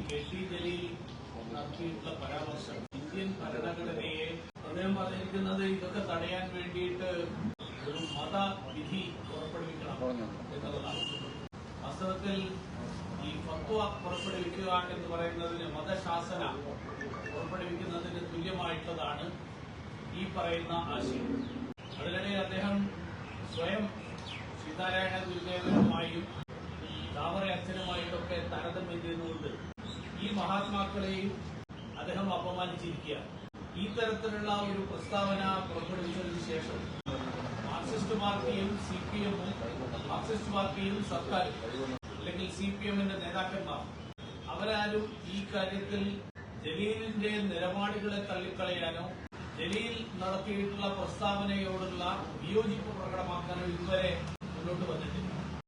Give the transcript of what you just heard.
K T. Jaleel നടത്തിയിട്ടുള്ള പരാമർശം Indian ഭരണഘടനയെ അദ്ദേഹം പറഞ്ഞിരിക്കുന്നത് ഇതൊക്കെ തടയാൻ വേണ്ടിയിട്ട് ഒരു മതവിധി പുറപ്പെടുവിക്കണം എന്നുള്ളതാണ്. വാസ്തവത്തിൽ ഈ ഫത്വ പുറപ്പെടുവിക്കുക എന്ന് പറയുന്നതിന് മതശാസന പുറപ്പെടുവിക്കുന്നതിന് തുല്യമായിട്ടുള്ളതാണ് ഈ പറയുന്ന ആശയം. അതിനിടെ അദ്ദേഹം സ്വയം സീതാരായണ ഗുരുദേവനുമായും താമര അച്ഛനുമായിട്ടൊക്കെ താരതമ്യം ചെയ്തുകൊണ്ട് ഈ മഹാത്മാക്കളെയും അദ്ദേഹം അപമാനിച്ചിരിക്കുകയാണ്. ഈ തരത്തിലുള്ള ഒരു പ്രസ്താവന പുറപ്പെടുവിച്ചതിന് ശേഷം മാർക്സിസ്റ്റ് പാർട്ടിയും CPM-ഉം മാർക്സിസ്റ്റ് പാർട്ടിയും സർക്കാരും അല്ലെങ്കിൽ CPM-ന്റെ നേതാക്കന്മാർ അവരാരും ഈ കാര്യത്തിൽ ജലീലിന്റെ നിലപാടുകളെ തള്ളിക്കളയാനോ ജലീൽ നടത്തിയിട്ടുള്ള പ്രസ്താവനയോടുള്ള വിയോജിപ്പ് പ്രകടമാക്കാനോ ഇതുവരെ മുന്നോട്ട് വന്നിട്ടില്ല.